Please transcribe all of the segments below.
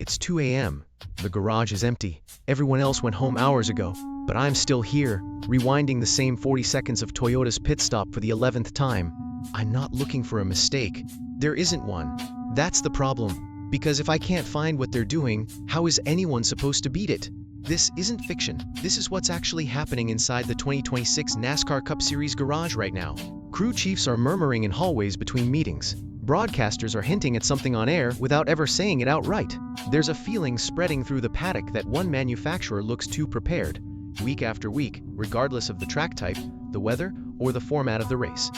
It's 2 a.m. The garage is empty. Everyone else went home hours ago, but I'm still here, rewinding the same 40 seconds of Toyota's pit stop for the 11th time. I'm not looking for a mistake. There isn't one. That's the problem. Because if I can't find what they're doing, how is anyone supposed to beat it? This isn't fiction. This is what's actually happening inside the 2026 NASCAR Cup Series garage right now. Crew chiefs are murmuring in hallways between meetings. Broadcasters are hinting at something on air without ever saying it outright. There's a feeling spreading through the paddock that one manufacturer looks too prepared, week after week, regardless of the track type, the weather, or the format of the race.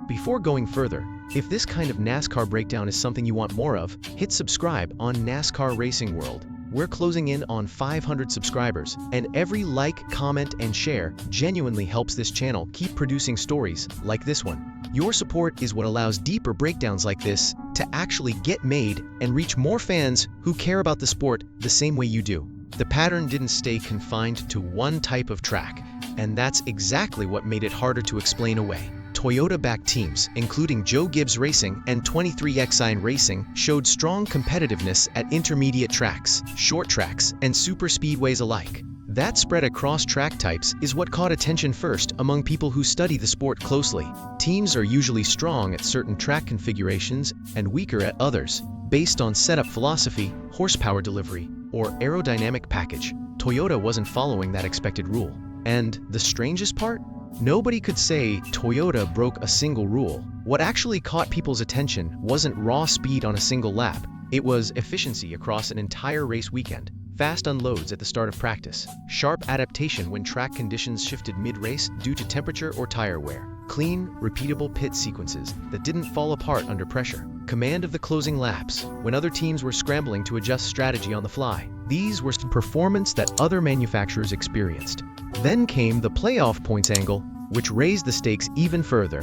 Before going further, if this kind of NASCAR breakdown is something you want more of, hit subscribe on NASCAR Racing World. We're closing in on 500 subscribers, and every like, comment, and share genuinely helps this channel keep producing stories like this one. Your support is what allows deeper breakdowns like this to actually get made and reach more fans who care about the sport the same way you do. The pattern didn't stay confined to one type of track, and that's exactly what made it harder to explain away. Toyota-backed teams, including Joe Gibbs Racing and 23XI Racing, showed strong competitiveness at intermediate tracks, short tracks, and super speedways alike. That spread across track types is what caught attention first among people who study the sport closely. Teams are usually strong at certain track configurations and weaker at others, based on setup philosophy, horsepower delivery, or aerodynamic package. Toyota wasn't following that expected rule. And the strangest part? Nobody could say Toyota broke a single rule. What actually caught people's attention wasn't raw speed on a single lap. It was efficiency across an entire race weekend. Fast unloads at the start of practice. Sharp adaptation when track conditions shifted mid-race due to temperature or tire wear. Clean, repeatable pit sequences that didn't fall apart under pressure. Command of the closing laps when other teams were scrambling to adjust strategy on the fly. These were performance that other manufacturers experienced. Then came the playoff points angle, which raised the stakes even further.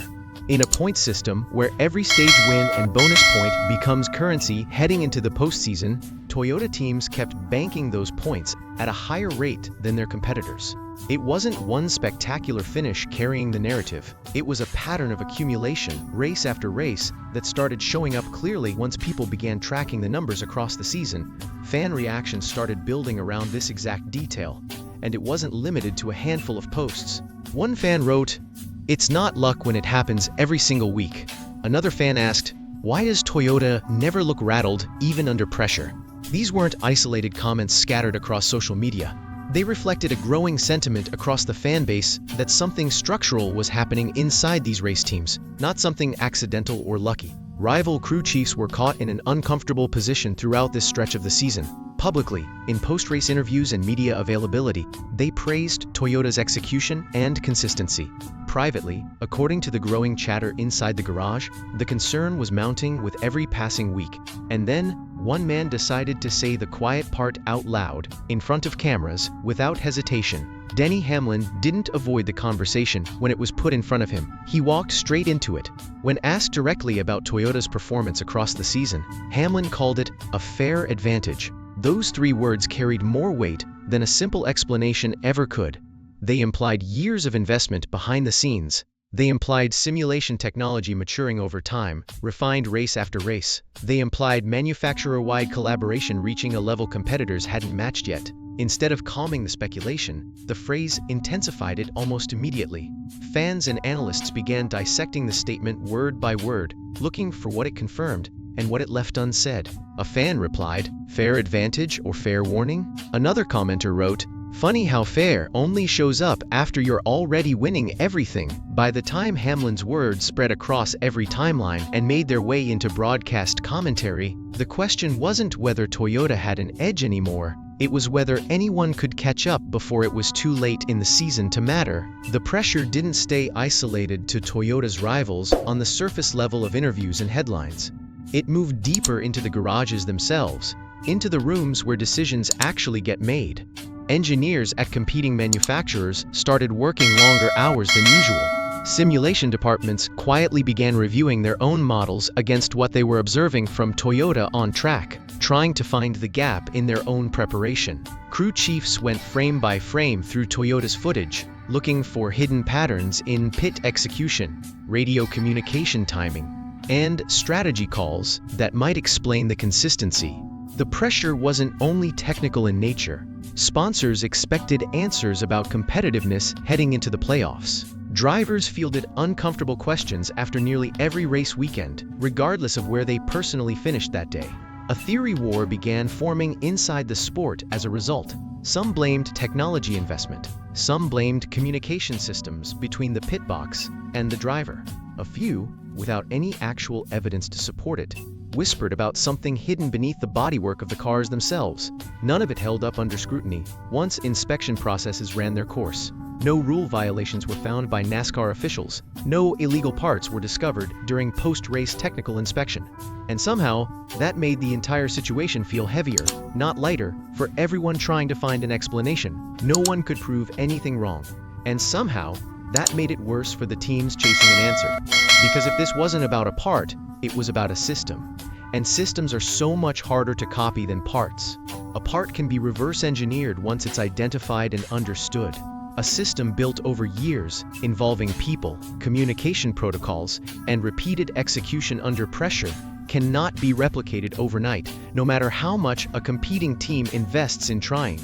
In a point system where every stage win and bonus point becomes currency heading into the postseason, Toyota teams kept banking those points at a higher rate than their competitors. It wasn't one spectacular finish carrying the narrative. It was a pattern of accumulation, race after race, that started showing up clearly once people began tracking the numbers across the season. Fan reactions started building around this exact detail, and it wasn't limited to a handful of posts. One fan wrote, "It's not luck when it happens every single week." Another fan asked, "Why does Toyota never look rattled, even under pressure?" These weren't isolated comments scattered across social media. They reflected a growing sentiment across the fan base that something structural was happening inside these race teams, not something accidental or lucky. Rival crew chiefs were caught in an uncomfortable position throughout this stretch of the season. Publicly, in post-race interviews and media availability, they praised Toyota's execution and consistency. Privately, according to the growing chatter inside the garage, the concern was mounting with every passing week. And then, one man decided to say the quiet part out loud, in front of cameras, without hesitation. Denny Hamlin didn't avoid the conversation when it was put in front of him. He walked straight into it. When asked directly about Toyota's performance across the season, Hamlin called it a fair advantage. Those three words carried more weight than a simple explanation ever could. They implied years of investment behind the scenes. They implied simulation technology maturing over time, refined race after race. They implied manufacturer-wide collaboration reaching a level competitors hadn't matched yet. Instead of calming the speculation, the phrase intensified it almost immediately. Fans and analysts began dissecting the statement word by word, looking for what it confirmed and what it left unsaid. A fan replied, "Fair advantage or fair warning?" Another commenter wrote, "Funny how fair only shows up after you're already winning everything." By the time Hamlin's words spread across every timeline and made their way into broadcast commentary, the question wasn't whether Toyota had an edge anymore. It was whether anyone could catch up before it was too late in the season to matter. The pressure didn't stay isolated to Toyota's rivals on the surface level of interviews and headlines. It moved deeper into the garages themselves, into the rooms where decisions actually get made. Engineers at competing manufacturers started working longer hours than usual. Simulation departments quietly began reviewing their own models against what they were observing from Toyota on track, trying to find the gap in their own preparation. Crew chiefs went frame by frame through Toyota's footage, looking for hidden patterns in pit execution, radio communication timing, and strategy calls that might explain the consistency. The pressure wasn't only technical in nature. Sponsors expected answers about competitiveness heading into the playoffs. Drivers fielded uncomfortable questions after nearly every race weekend, regardless of where they personally finished that day. A theory war began forming inside the sport as a result. Some blamed technology investment. Some blamed communication systems between the pit box and the driver. A few, without any actual evidence to support it, whispered about something hidden beneath the bodywork of the cars themselves. None of it held up under scrutiny once inspection processes ran their course. No rule violations were found by NASCAR officials. No illegal parts were discovered during post-race technical inspection. And somehow, that made the entire situation feel heavier, not lighter, for everyone trying to find an explanation. No one could prove anything wrong. And somehow, that made it worse for the teams chasing an answer. Because if this wasn't about a part, it was about a system. And systems are so much harder to copy than parts. A part can be reverse engineered once it's identified and understood. A system built over years, involving people, communication protocols, and repeated execution under pressure, cannot be replicated overnight, no matter how much a competing team invests in trying.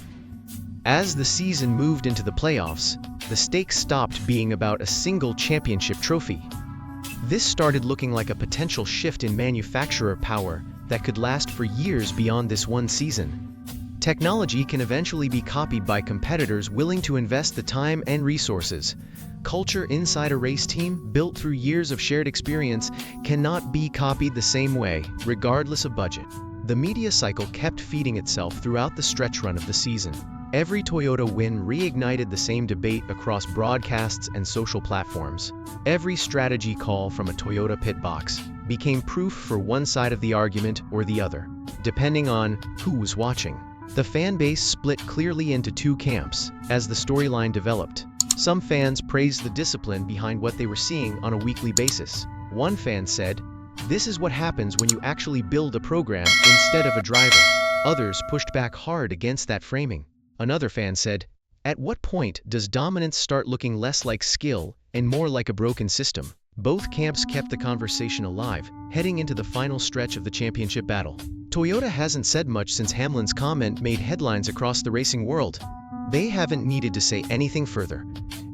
As the season moved into the playoffs, the stakes stopped being about a single championship trophy. This started looking like a potential shift in manufacturer power that could last for years beyond this one season. Technology can eventually be copied by competitors willing to invest the time and resources. Culture inside a race team, built through years of shared experience, cannot be copied the same way, regardless of budget. The media cycle kept feeding itself throughout the stretch run of the season. Every Toyota win reignited the same debate across broadcasts and social platforms. Every strategy call from a Toyota pit box became proof for one side of the argument or the other, depending on who was watching. The fan base split clearly into two camps as the storyline developed. Some fans praised the discipline behind what they were seeing on a weekly basis. One fan said, "This is what happens when you actually build a program instead of a driver." Others pushed back hard against that framing. Another fan said, "At what point does dominance start looking less like skill and more like a broken system?" Both camps kept the conversation alive, heading into the final stretch of the championship battle. Toyota hasn't said much since Hamlin's comment made headlines across the racing world. They haven't needed to say anything further.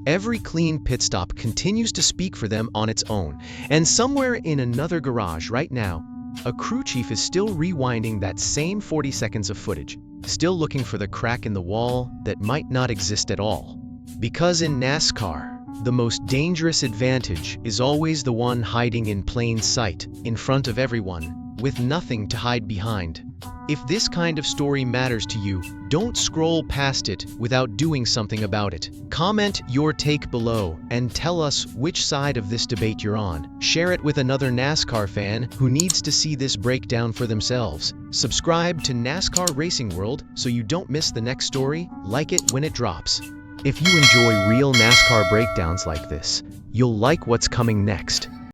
Every clean pit stop continues to speak for them on its own, and somewhere in another garage right now, a crew chief is still rewinding that same 40 seconds of footage, still looking for the crack in the wall that might not exist at all. Because in NASCAR, the most dangerous advantage is always the one hiding in plain sight, in front of everyone, with nothing to hide behind. If this kind of story matters to you, don't scroll past it without doing something about it. Comment your take below and tell us which side of this debate you're on. Share it with another NASCAR fan who needs to see this breakdown for themselves. Subscribe to NASCAR Racing World so you don't miss the next story. Like it when it drops. If you enjoy real NASCAR breakdowns like this, you'll like what's coming next.